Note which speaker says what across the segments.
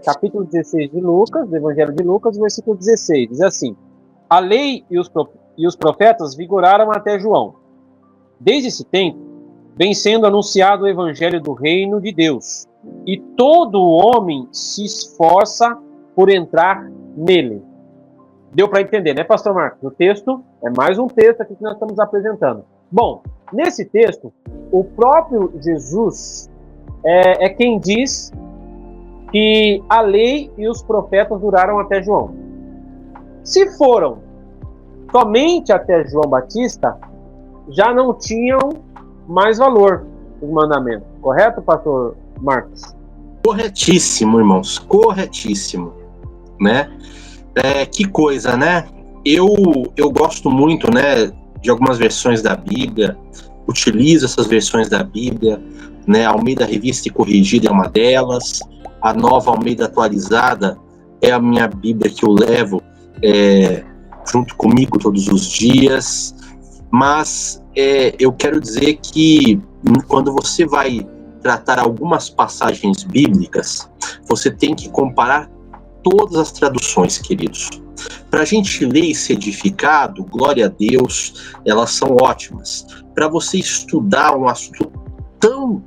Speaker 1: capítulo 16 de Lucas, do Evangelho de Lucas, versículo 16. Diz assim: a lei e os profetas vigoraram até João. Desde esse tempo, vem sendo anunciado o Evangelho do Reino de Deus, e todo homem se esforça por entrar nele. Deu para entender, né, pastor Marcos? O texto é mais um texto aqui que nós estamos apresentando. Bom, nesse texto, o próprio Jesus é quem diz que a lei e os profetas duraram até João. Se foram somente até João Batista, já não tinham mais valor os mandamentos. Correto, pastor Marcos?
Speaker 2: Corretíssimo, irmãos. Corretíssimo. Né? Que coisa, né? Eu gosto muito, né, de algumas versões da Bíblia, utilizo essas versões da Bíblia, né? A Almeida Revista e Corrigida é uma delas, a Nova Almeida Atualizada é a minha Bíblia que eu levo junto comigo todos os dias, mas eu quero dizer que quando você vai tratar algumas passagens bíblicas, você tem que comparar todas as traduções, queridos. Para a gente ler e ser edificado, glória a Deus, elas são ótimas. Para você estudar um assunto tão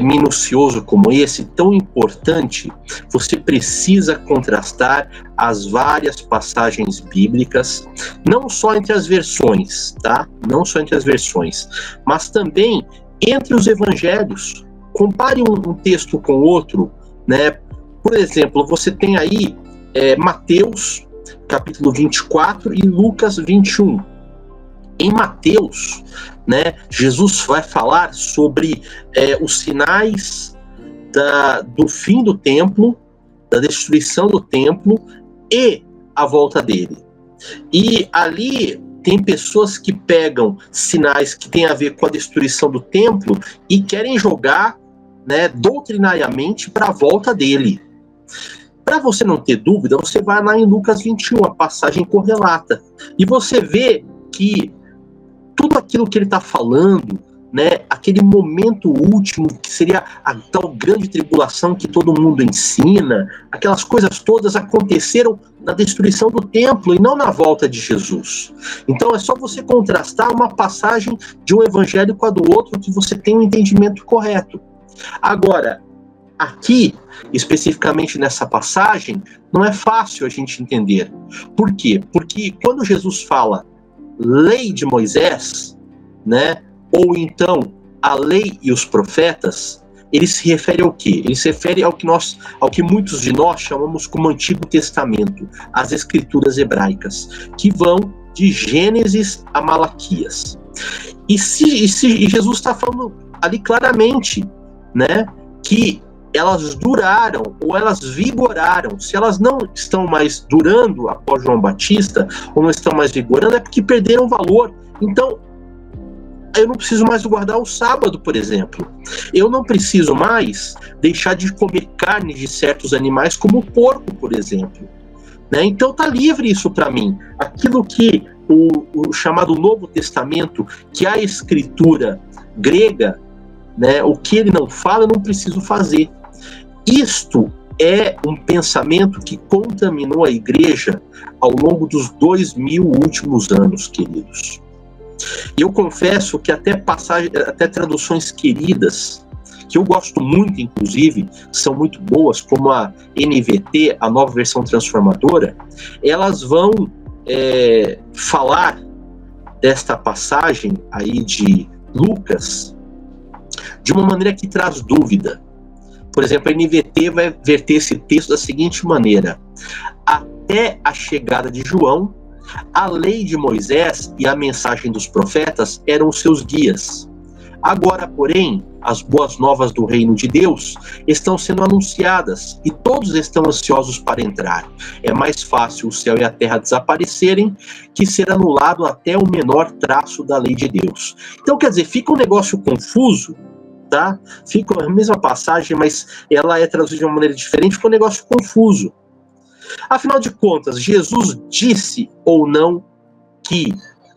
Speaker 2: minucioso como esse, tão importante, você precisa contrastar as várias passagens bíblicas, não só entre as versões, tá? Não só entre as versões, mas também entre os evangelhos. Compare um texto com outro, né? Por exemplo, você tem aí Mateus, capítulo 24 e Lucas 21. Em Mateus, né, Jesus vai falar sobre os sinais do fim do templo, da destruição do templo e a volta dele. E ali tem pessoas que pegam sinais que têm a ver com a destruição do templo e querem jogar, né, doutrinariamente para a volta dele. Para você não ter dúvida, você vai lá em Lucas 21, a passagem correlata, e você vê que tudo aquilo que ele está falando, né, aquele momento último, que seria a tal grande tribulação que todo mundo ensina, aquelas coisas todas aconteceram na destruição do templo e não na volta de Jesus. Então é só você contrastar uma passagem de um evangelho com a do outro que você tem um entendimento correto. Agora, aqui, especificamente nessa passagem, não é fácil a gente entender. Por quê? Porque quando Jesus fala lei de Moisés, né, ou então a lei e os profetas, ele se refere ao quê? Ele se refere ao que muitos de nós chamamos como Antigo Testamento, as escrituras hebraicas, que vão de Gênesis a Malaquias. E Jesus está falando ali claramente, né, que elas duraram ou elas vigoraram. Se elas não estão mais durando após João Batista, ou não estão mais vigorando, é porque perderam valor. Então, eu não preciso mais guardar o sábado, por exemplo. Eu não preciso mais deixar de comer carne de certos animais, como o porco, por exemplo. Né? Então está livre isso para mim. Aquilo que o chamado Novo Testamento, que a escritura grega, né, o que ele não fala, eu não preciso fazer. Isto é um pensamento que contaminou a igreja ao longo dos 2000 últimos anos, queridos. E eu confesso que até traduções queridas, que eu gosto muito, inclusive, são muito boas, como a NVT, a Nova Versão Transformadora, elas vão falar desta passagem aí de Lucas de uma maneira que traz dúvida. Por exemplo, a NVT vai verter esse texto da seguinte maneira: até a chegada de João, a lei de Moisés e a mensagem dos profetas eram os seus guias. Agora, porém, as boas novas do reino de Deus estão sendo anunciadas e todos estão ansiosos para entrar. É mais fácil o céu e a terra desaparecerem que ser anulado até o menor traço da lei de Deus. Então, quer dizer, fica um negócio confuso, tá? Fica a mesma passagem, mas ela é traduzida de uma maneira diferente, fica um negócio confuso. Afinal de contas, Jesus disse ou não que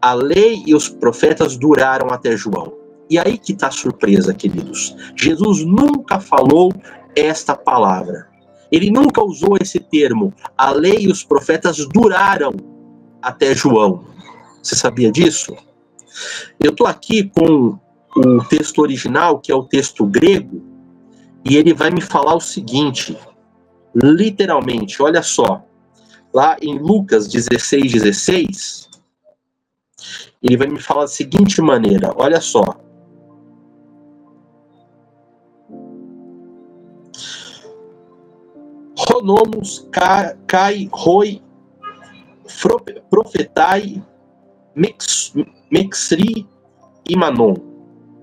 Speaker 2: a lei e os profetas duraram até João? E aí que está a surpresa, queridos. Jesus nunca falou esta palavra. Ele nunca usou esse termo. A lei e os profetas duraram até João. Você sabia disso? Eu estou aqui com o texto original, que é o texto grego, e ele vai me falar o seguinte, literalmente, olha só. Lá em Lucas 16:16, ele vai me falar da seguinte maneira, olha só. Ronomos kai roi profetai mexri e manon,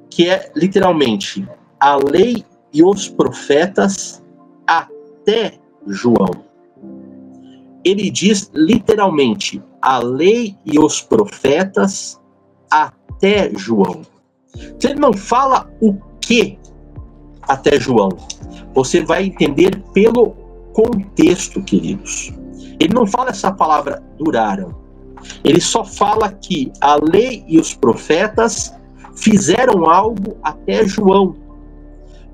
Speaker 2: que é literalmente a lei e os profetas até João. Ele diz literalmente a lei e os profetas até João. Então ele não fala o que até João. Você vai entender pelo contexto, queridos. Ele não fala essa palavra duraram. Ele só fala que a lei e os profetas fizeram algo até João.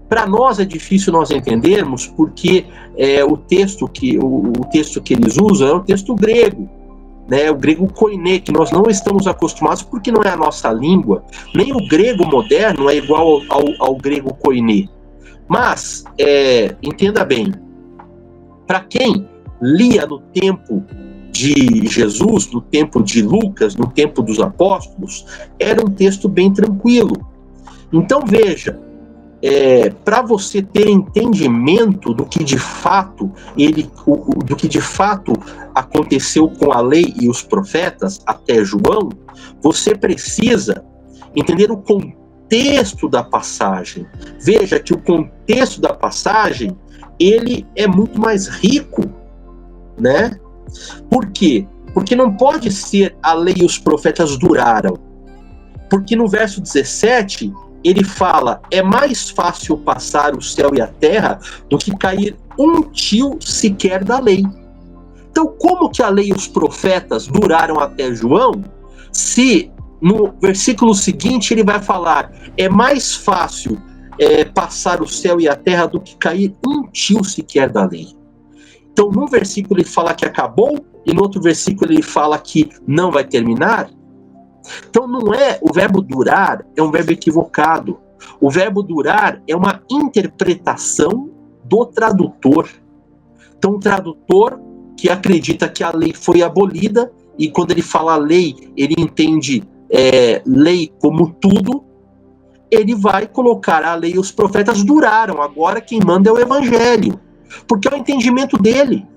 Speaker 2: Para nós é difícil nós entendermos, porque o texto que eles usam é o texto grego, né? O grego koiné, que nós não estamos acostumados porque não é a nossa língua. Nem o grego moderno é igual ao grego koiné. Mas, entenda bem, para quem lia no tempo de Jesus, no tempo de Lucas, no tempo dos apóstolos, era um texto bem tranquilo. Então veja, para você ter entendimento do que de fato aconteceu com a lei e os profetas até João, você precisa entender o contexto da passagem. Veja que o contexto da passagem ele é muito mais rico, né? Por quê? Porque não pode ser a lei e os profetas duraram. Porque no verso 17 ele fala, é mais fácil passar o céu e a terra do que cair um tio sequer da lei. Então, como que a lei e os profetas duraram até João, se no versículo seguinte ele vai falar, é mais fácil passar o céu e a terra do que cair um tio sequer da lei. Então, num versículo ele fala que acabou, e no outro versículo ele fala que não vai terminar. Então não é, o verbo durar é um verbo equivocado. O verbo durar é uma interpretação do tradutor. Então o tradutor que acredita que a lei foi abolida, e quando ele fala lei, ele entende lei como tudo, ele vai colocar a lei e os profetas duraram, agora quem manda é o evangelho, porque é o entendimento dele.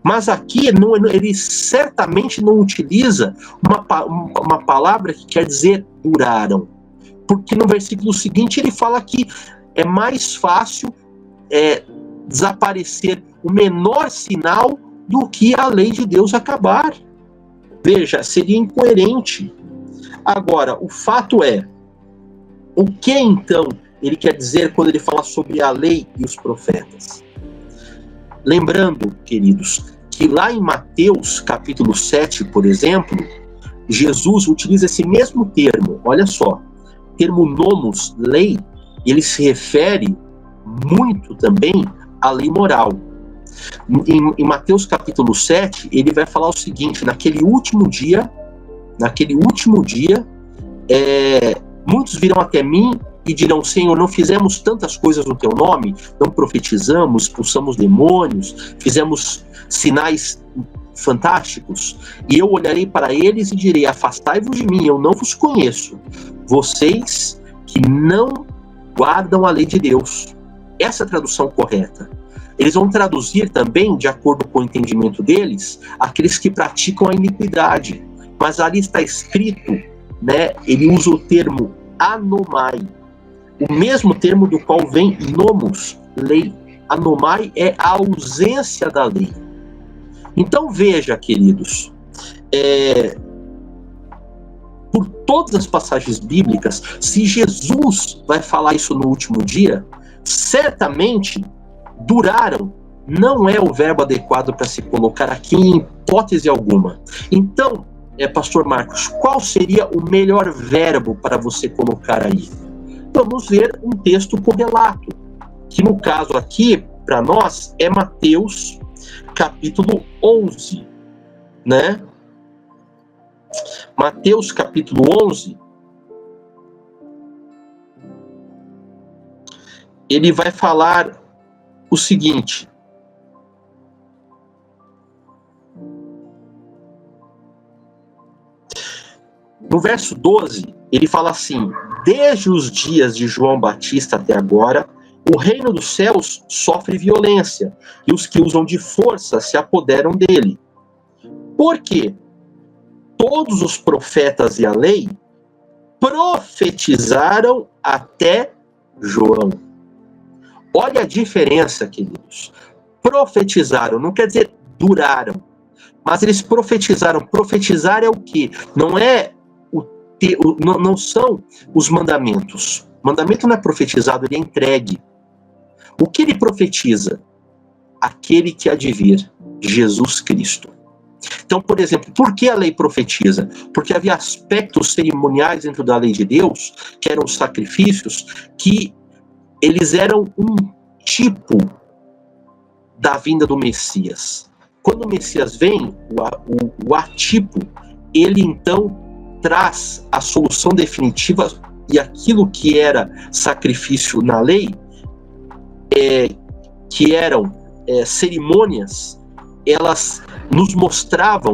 Speaker 2: Mas aqui ele certamente não utiliza uma palavra que quer dizer duraram. Porque no versículo seguinte ele fala que é mais fácil desaparecer o menor sinal do que a lei de Deus acabar. Veja, seria incoerente. Agora, o fato é, o que então ele quer dizer quando ele fala sobre a lei e os profetas? Lembrando, queridos, que lá em Mateus capítulo 7, por exemplo, Jesus utiliza esse mesmo termo, olha só, termo nomos, lei, ele se refere muito também à lei moral. Em Mateus capítulo 7, ele vai falar o seguinte, naquele último dia, muitos virão até mim e dirão, Senhor, não fizemos tantas coisas no teu nome, não profetizamos, expulsamos demônios, fizemos sinais fantásticos, e eu olharei para eles e direi, afastai-vos de mim, eu não vos conheço, vocês que não guardam a lei de Deus. Essa é a tradução correta. Eles vão traduzir também, de acordo com o entendimento deles, aqueles que praticam a iniquidade, mas ali está escrito, né, ele usa o termo anomai, o mesmo termo do qual vem nomos, lei. Anomai é a ausência da lei. Então veja, queridos, por todas as passagens bíblicas, se Jesus vai falar isso no último dia, certamente duraram não é o verbo adequado para se colocar aqui em hipótese alguma. Então, pastor Marcos, qual seria o melhor verbo para você colocar aí? Vamos ver um texto correlato, que no caso aqui para nós é Mateus capítulo 11, né? Mateus capítulo 11, ele vai falar o seguinte: no verso 12, ele fala assim: desde os dias de João Batista até agora, o reino dos céus sofre violência, e os que usam de força se apoderam dele. Por quê? Todos os profetas e a lei profetizaram até João. Olha a diferença, queridos. Profetizaram, não quer dizer duraram, mas eles profetizaram. Profetizar é o quê? Não são os mandamentos. O mandamento não é profetizado, ele é entregue. O que ele profetiza? Aquele que há de vir, Jesus Cristo. Então, por exemplo, por que a lei profetiza? Porque havia aspectos cerimoniais dentro da lei de Deus, que eram os sacrifícios, que eles eram um tipo da vinda do Messias. Quando o Messias vem, o atipo, ele então traz a solução definitiva, e aquilo que era sacrifício na lei, que eram cerimônias, elas nos mostravam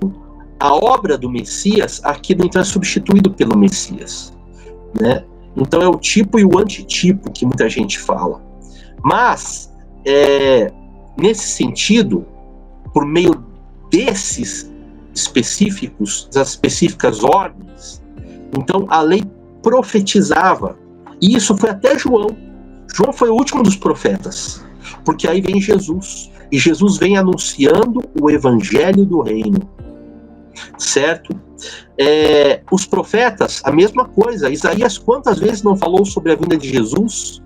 Speaker 2: a obra do Messias. Aquilo então é substituído pelo Messias, né? Então é o tipo e o antitipo que muita gente fala. Mas, nesse sentido, por meio desses das específicas ordens, então a lei profetizava. E isso foi até João. João foi o último dos profetas, porque aí vem Jesus. E Jesus vem anunciando o evangelho do reino, certo? Os profetas, a mesma coisa. Isaías quantas vezes não falou sobre a vinda de Jesus?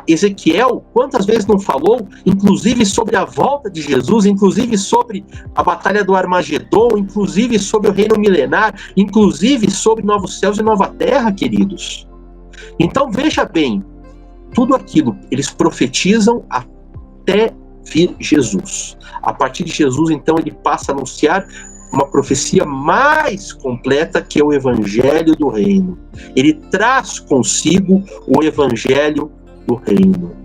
Speaker 2: Ezequiel quantas vezes não falou, inclusive sobre a volta de Jesus, inclusive sobre a batalha do Armagedon, inclusive sobre o reino milenar, inclusive sobre novos céus e nova terra, queridos? Então veja bem, tudo aquilo eles profetizam até vir Jesus. A partir de Jesus, então, ele passa a anunciar uma profecia mais completa, que é o evangelho do reino. Ele traz consigo o evangelho do reino.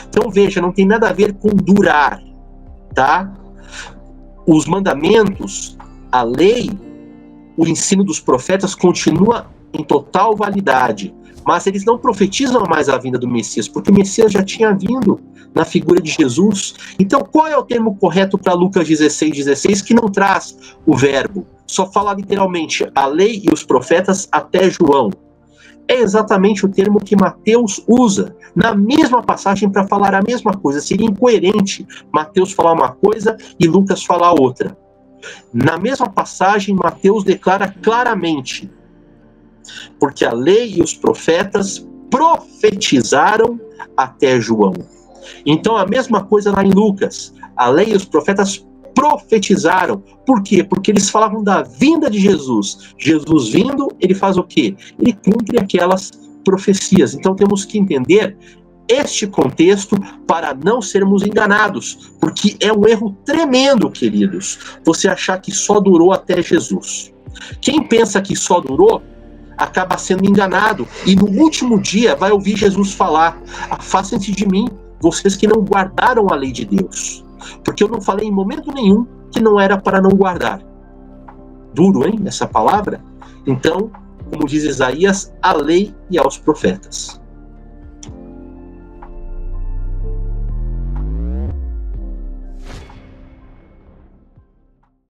Speaker 2: Então veja, não tem nada a ver com durar, tá? Os mandamentos, a lei, o ensino dos profetas continua em total validade, mas eles não profetizam mais a vinda do Messias, porque o Messias já tinha vindo na figura de Jesus. Então qual é o termo correto para Lucas 16:16, que não traz o verbo? Só fala literalmente a lei e os profetas até João. É exatamente o termo que Mateus usa na mesma passagem para falar a mesma coisa. Seria incoerente Mateus falar uma coisa e Lucas falar outra. Na mesma passagem, Mateus declara claramente: porque a lei e os profetas profetizaram até João. Então a mesma coisa lá em Lucas. A lei e os profetas profetizaram. Por quê? Porque eles falavam da vinda de Jesus. Jesus vindo, ele faz o quê? Ele cumpre aquelas profecias. Então temos que entender este contexto para não sermos enganados, porque é um erro tremendo, queridos, você achar que só durou até Jesus. Quem pensa que só durou acaba sendo enganado, e no último dia vai ouvir Jesus falar: afastem-se de mim, vocês que não guardaram a lei de Deus, porque eu não falei em momento nenhum que não era para não guardar. Duro, hein, essa palavra? Então, como diz Isaías, a lei e aos profetas.